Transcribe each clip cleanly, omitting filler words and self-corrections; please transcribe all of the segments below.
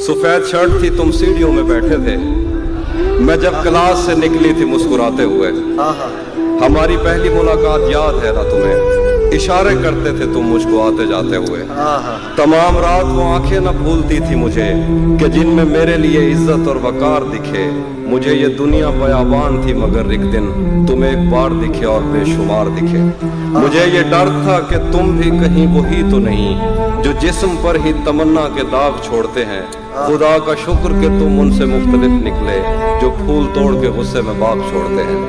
सफेद शर्ट थी, तुम सीढ़ियों में बैठे थे, मैं जब क्लास से निकली थी मुस्कुराते हुए। हमारी पहली मुलाकात याद है ना तुम्हें? इशारे करते थे तुम मुझको आते जाते हुए। तमाम रात वो आंखें न भूलती थी मुझे कि जिनमें मेरे लिए इज्जत और वकार दिखे। मुझे ये दुनिया बयाबान थी मगर एक दिन तुम एक बार दिखे और बेशुमार दिखे। मुझे ये डर था कि तुम भी कहीं वही तो नहीं जो जिस्म पर ही तमन्ना के दाग छोड़ते हैं। खुदा का शुक्र कि तुम उनसे मुख्तलिफ निकले जो फूल तोड़ के गुस्से में बाग छोड़ते हैं।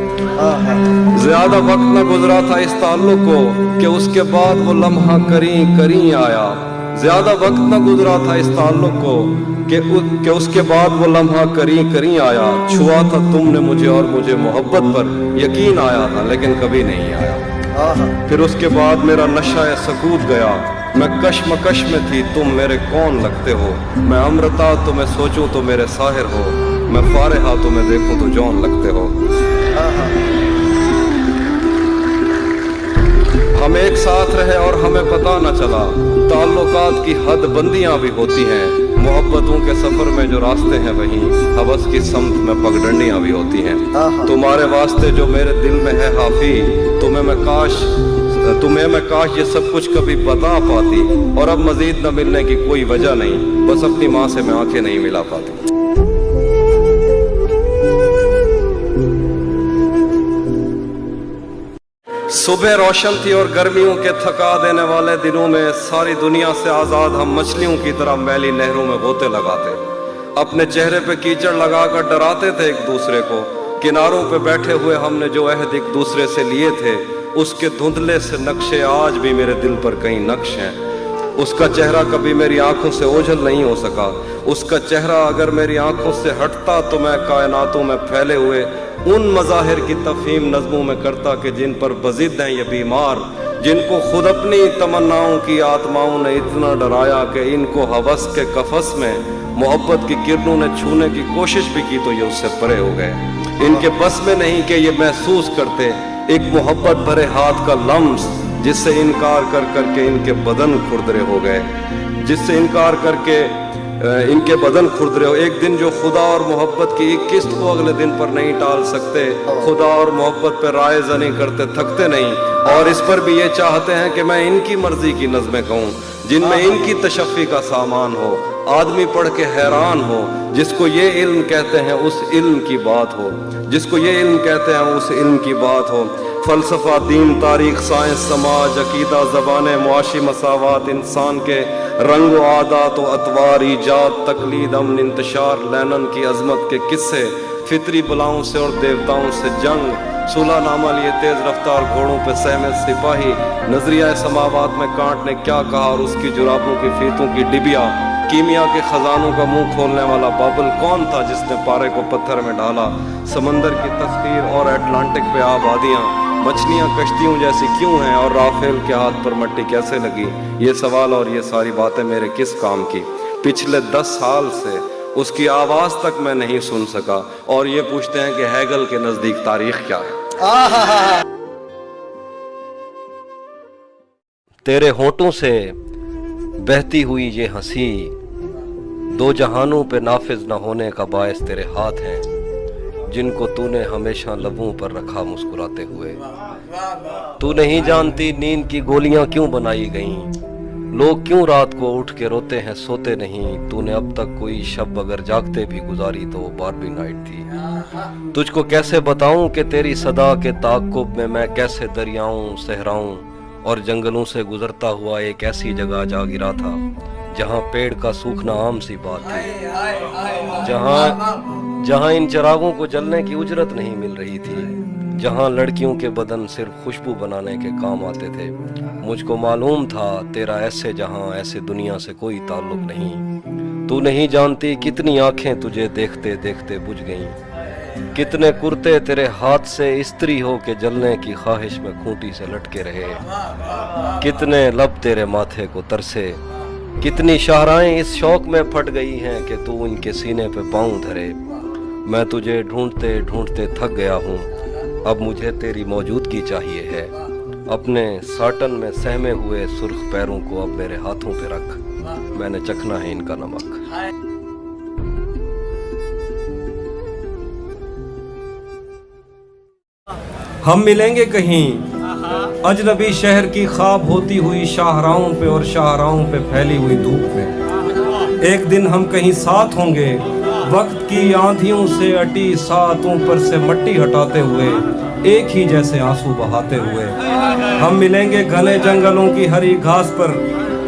ज्यादा वक्त न गुजरा था इस ताल्लुक को कि उसके बाद वो लम्हा करी आया। ज्यादा वक्त न गुजरा था इस ताल्लुक को कि उसके बाद वो लम्हा करी आया। छुआ था तुमने मुझे और मुझे मोहब्बत पर यकीन आया था, लेकिन कभी नहीं आया। फिर उसके बाद मेरा नशा सकूत गया। मैं कश्मकश में थी, तुम मेरे कौन लगते हो। मैं अमृता तुम्हें सोचूं तो मेरे साहिर हो। मैं फारिहा तुम्हें देखूं तो जौन लगते हो। हम एक साथ रहे और हमें पता न चला। ताल्लुकात की हद बंदियां भी होती हैं। मोहब्बतों के सफर में जो रास्ते हैं वहीं हवस की समत में पगडंडियां भी होती हैं। तुम्हारे वास्ते जो मेरे दिल में है हाफी, तुम्हें मैं काश ये सब कुछ कभी बता पाती। और अब मजीद न मिलने की कोई वजह नहीं, बस अपनी माँ से मैं आंखें नहीं मिला पाती। सुबह रोशन थी और गर्मियों के थका देने वाले दिनों में सारी दुनिया से आजाद हम मछलियों की तरह मैली नहरों में गोते लगाते, अपने चेहरे पे कीचड़ लगाकर डराते थे एक दूसरे को। किनारों पे बैठे हुए हमने जो अहद एक दूसरे से लिए थे, उसके धुंधले से नक्शे आज भी मेरे दिल पर कहीं नक्श हैं। उसका चेहरा कभी मेरी आंखों से ओझल नहीं हो सका। उसका चेहरा अगर मेरी आंखों से हटता तो मैं कायनातों में फैले हुए उन मज़ाहिर की तफहीम नज़मों में करता कि जिन पर बज़िद हैं ये बीमार, जिनको खुद अपनी तमन्नाओं की आत्माओं ने इतना डराया कि इनको हवस के कफस में मोहब्बत की किरणों ने छूने की कोशिश भी की तो ये उससे परे हो गए। इनके बस में नहीं कि ये महसूस करते एक मोहब्बत भरे हाथ का लम्स, जिससे इनकार कर करके इनके बदन खुरदरे हो गए, जिससे इनकार करके इनके बदन खुरदरे हो। एक दिन जो खुदा और मोहब्बत की एक किस्त को अगले दिन पर नहीं टाल सकते, खुदा और मोहब्बत पर राय जनी करते थकते नहीं, और इस पर भी ये चाहते हैं कि मैं इनकी मर्जी की नज़में कहूँ जिनमें इनकी तशफ़ी का सामान हो। आदमी पढ़ के हैरान हो, जिसको ये इल्म कहते हैं उस इल्म की बात हो, जिसको ये इल्म कहते हैं उस इल्म की बात हो। फ़लसफ़ा, दीन, तारीख़, साइंस, समाज, अक़ीदा, ज़बानें, मुआशी मसावात, इंसान के रंग व आदात व अतवार, ईजाद, तकलीद, अमन, इंतशार, लैनन की अज़मत के किस्से, फितरी बलाओं से और देवताओं से जंग, सुलहनामा लिए तेज़ रफ्तार घोड़ों पे सहमे सिपाही, नजरिया समावात में कांट ने क्या कहा और उसकी जुराबों की फीतों की डिबिया, कीमिया के खजानों का मुंह खोलने वाला बाबल कौन था जिसने पारे को पत्थर में डाला, समंदर की तस्वीर और अटलांटिक पे आबादियाँ, मछलियाँ कश्तियों जैसी क्यों हैं और राफेल के हाथ पर मट्टी कैसे लगी। ये सवाल और ये सारी बातें मेरे किस काम की। पिछले 10 साल से उसकी आवाज़ तक मैं नहीं सुन सका, और ये पूछते हैं कि हैगल के नज़दीक तारीख क्या है। तेरे होठों से बहती हुई ये हंसी, दो जहानों पे नाफिज न होने का बायस तेरे हाथ हैं, जिनको तूने हमेशा लबों पर रखा मुस्कुराते हुए। तू नहीं जानती नींद की गोलियां क्यों बनाई गईं, लोग क्यों रात को उठ के रोते हैं सोते नहीं। तूने अब तक कोई शब अगर जागते भी गुजारी तो वो बारबी नाइट थी। तुझको कैसे बताऊं कि तेरी सदा के ताक़ुब में मैं कैसे दरियाओं, सहराओं और जंगलों से गुजरता हुआ एक ऐसी जगह जा गिरा था जहाँ पेड़ का सूखना आम सी बात थी, जहाँ इन चिरागों को जलने की उजरत नहीं मिल रही थी, जहाँ लड़कियों के बदन सिर्फ खुशबू बनाने के काम आते थे। मुझको मालूम था तेरा ऐसे जहाँ ऐसे दुनिया से कोई ताल्लुक नहीं। तू नहीं जानती कितनी आंखें तुझे देखते देखते बुझ गईं, कितने कुर्ते तेरे हाथ से इस्त्री हो के जलने की ख्वाहिश में खूंटी से लटके रहे, कितने लब तेरे माथे को तरसे, कितनी शाहराएं इस शौक में फट गई हैं कि तू इनके सीने पे पाँव धरे। मैं तुझे ढूंढते ढूंढते थक गया हूँ, अब मुझे तेरी मौजूदगी चाहिए है। अपने साटन में सहमे हुए सुर्ख पैरों को अब मेरे हाथों पे रख, मैंने चखना है इनका नमक। हम मिलेंगे कहीं अजनबी शहर की ख्वाब होती हुई शाहराहों पे और शाहराहों पे फैली हुई धूप में। एक दिन हम कहीं साथ होंगे वक्त की आंधियों से अटी सातों पर से मट्टी हटाते हुए, एक ही जैसे आंसू बहाते हुए। हम मिलेंगे घने जंगलों की हरी घास पर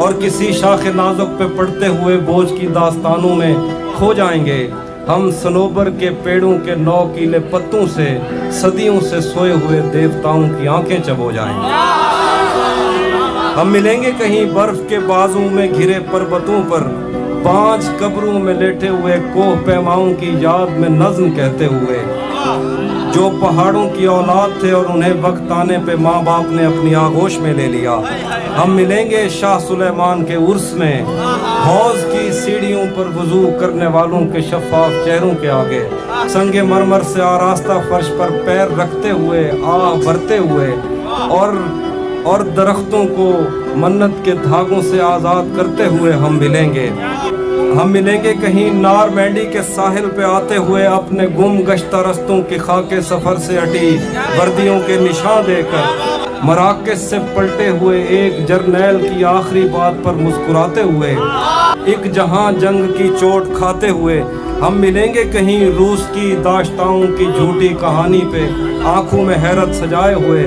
और किसी शाख नाजुक पे पड़ते हुए बोझ की दास्तानों में खो जाएंगे। हम सनोबर के पेड़ों के नौकीले पत्तों से सदियों से सोए हुए देवताओं की आंखें चबो जाएंगे। हम मिलेंगे कहीं बर्फ के बाजू में घिरे पर्वतों पर, 5 कब्रों में लेटे हुए कोह पैमाओं की याद में नज्म कहते हुए, जो पहाड़ों की औलाद थे और उन्हें वक्त आने पे माँ बाप ने अपनी आगोश में ले लिया। हम मिलेंगे शाह सुलेमान के उर्स में, हौज की सीढ़ियों पर वुजू करने वालों के शफाफ चेहरों के आगे, संगे मरमर से आरास्ता फर्श पर पैर रखते हुए आह भरते हुए, और दरख्तों को मन्नत के धागों से आज़ाद करते हुए हम मिलेंगे। हम मिलेंगे कहीं नार मैंडी के साहिल पे आते हुए अपने गुम गश्ता रस्तों की खाके सफ़र से हटी वर्दियों के निशान देकर, मराकश से पलटे हुए एक जर्नैल की आखिरी बात पर मुस्कुराते हुए, एक जहां जंग की चोट खाते हुए। हम मिलेंगे कहीं रूस की दाश्ताओं की झूठी कहानी पे आंखों में हैरत सजाए हुए,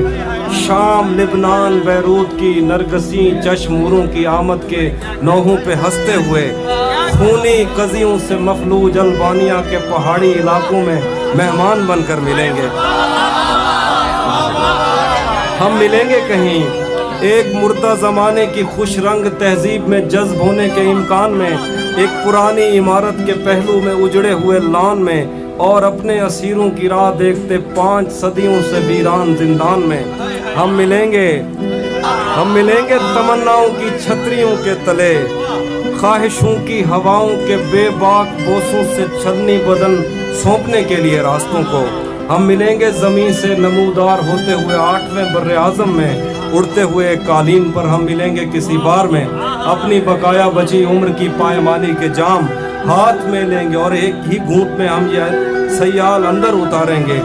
शाम लिबनान बैरूत की नरगसी चश्मूरों की आमद के नौहों पे हंसते हुए, खूनी कजियों से मफलूज अल्बानिया के पहाड़ी इलाकों में मेहमान बनकर मिलेंगे। हम मिलेंगे कहीं एक मुर्दा ज़माने की खुश रंग तहजीब में जज्ब होने के इम्कान में, एक पुरानी इमारत के पहलू में उजड़े हुए लान में, और अपने असीरों की राह देखते 5 सदियों से वीरान जिंदान में। हम मिलेंगे तमन्नाओं की छतरियों के तले, ख्वाहिशों की हवाओं के बेबाक बोसों से छलनी बदन सौंपने के लिए रास्तों को। हम मिलेंगे ज़मीन से नमूदार होते हुए 8वें बर्रे आज़म में, उड़ते हुए कालीन पर हम मिलेंगे किसी बार में, अपनी बकाया बची उम्र की पायमाली के जाम हाथ में लेंगे और एक ही घूंट में हम यह सयाल अंदर उतारेंगे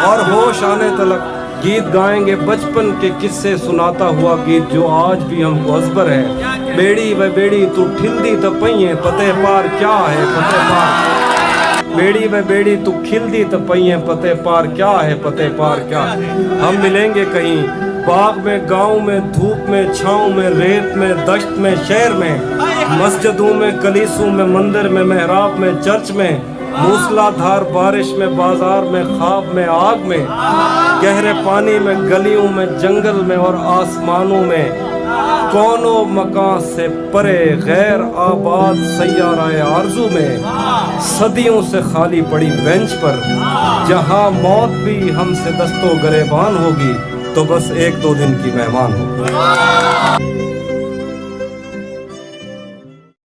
और होश आने तलक गीत गाएंगे बचपन के किस्से सुनाता हुआ गीत जो आज भी हमको अजबर है। बेड़ी व बेड़ी तू ठिलदी त पइए पते पार क्या है पते पार, बेड़ी व बेड़ी तू खिलदी त पइए पते पार क्या है पते पार क्या। हम मिलेंगे कहीं बाग में, गांव में, धूप में, छाँव में, रेत में, दश्त में, शहर में, मस्जिदों में, कलीसों में, मंदिर में, मेहराब में, चर्च में, मूसलाधार बारिश में, बाजार में, ख्वाब में, आग में, गहरे पानी में, गलियों में, जंगल में और आसमानों में, कौनो मकान से परे गैर आबाद सैयारा आरज़ू में, सदियों से खाली पड़ी बेंच पर, जहां मौत भी हमसे दस्तो गरेबान होगी तो बस 1-2 दिन की मेहमान हो।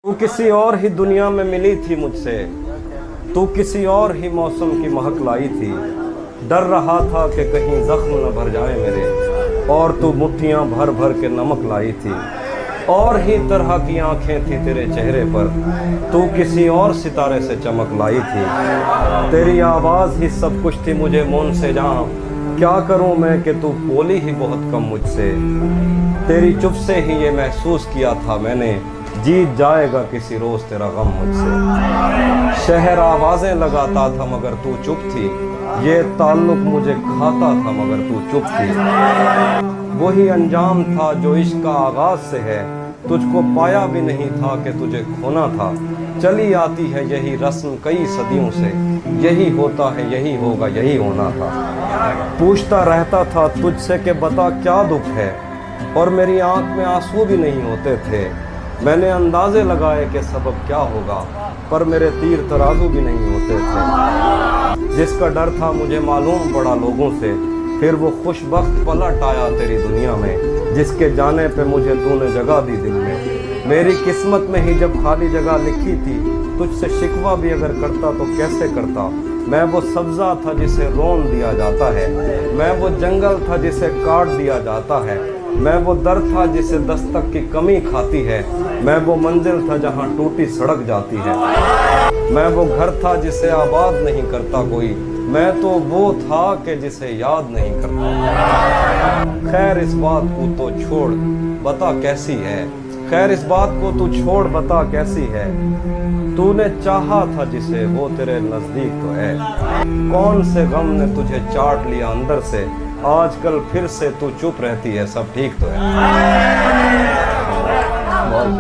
तू किसी और ही दुनिया में मिली थी मुझसे, तू किसी और ही मौसम की महक लाई थी, डर रहा था कि कहीं जख्म न भर जाए मेरे, और तू मुट्ठियां भर भर के नमक लाई थी, और ही तरह की आंखें थी तेरे चेहरे पर, तू किसी और सितारे से चमक लाई थी, तेरी आवाज़ ही सब कुछ थी मुझे मौन से जहाँ, क्या करूं मैं कि तू बोली ही बहुत कम मुझसे, तेरी चुप से ही ये महसूस किया था मैंने, जीत जाएगा किसी रोज़ तेरा गम मुझसे। शहर आवाज़ें लगाता था मगर तू चुप थी, ये ताल्लुक मुझे खाता था मगर तू चुप थी, वही अंजाम था जो इश्क का आगाज़ से है, तुझको पाया भी नहीं था कि तुझे खोना था, चली आती है यही रस्म कई सदियों से, यही होता है यही होगा यही होना था। पूछता रहता था तुझसे कि बता क्या दुख है, और मेरी आंख में आंसू भी नहीं होते थे, मैंने अंदाजे लगाए कि सबब क्या होगा, पर मेरे तीर तराजू भी नहीं होते थे। जिसका डर था मुझे मालूम पड़ा लोगों से, फिर वो खुशबख्त पलट आया तेरी दुनिया में, जिसके जाने पे मुझे तूने जगह दी दिल में। मेरी किस्मत में ही जब खाली जगह लिखी थी, तुझसे शिकवा भी अगर करता तो कैसे करता। मैं वो सब्ज़ा था जिसे रोन दिया जाता है, मैं वो जंगल था जिसे काट दिया जाता है, मैं वो दर था जिसे दस्तक की कमी खाती है, मैं वो मंजिल था जहाँ टूटी सड़क जाती है, मैं वो घर था जिसे आबाद नहीं करता कोई, मैं तो वो था कि जिसे याद नहीं करता। खैर इस बात को तो छोड़ बता कैसी है, खैर इस बात को तू छोड़ बता कैसी है। तूने चाहा था जिसे वो तेरे नजदीक तो है। कौन से गम ने तुझे चाट लिया अंदर से, आजकल फिर से तू चुप रहती है, सब ठीक तो है। बहुत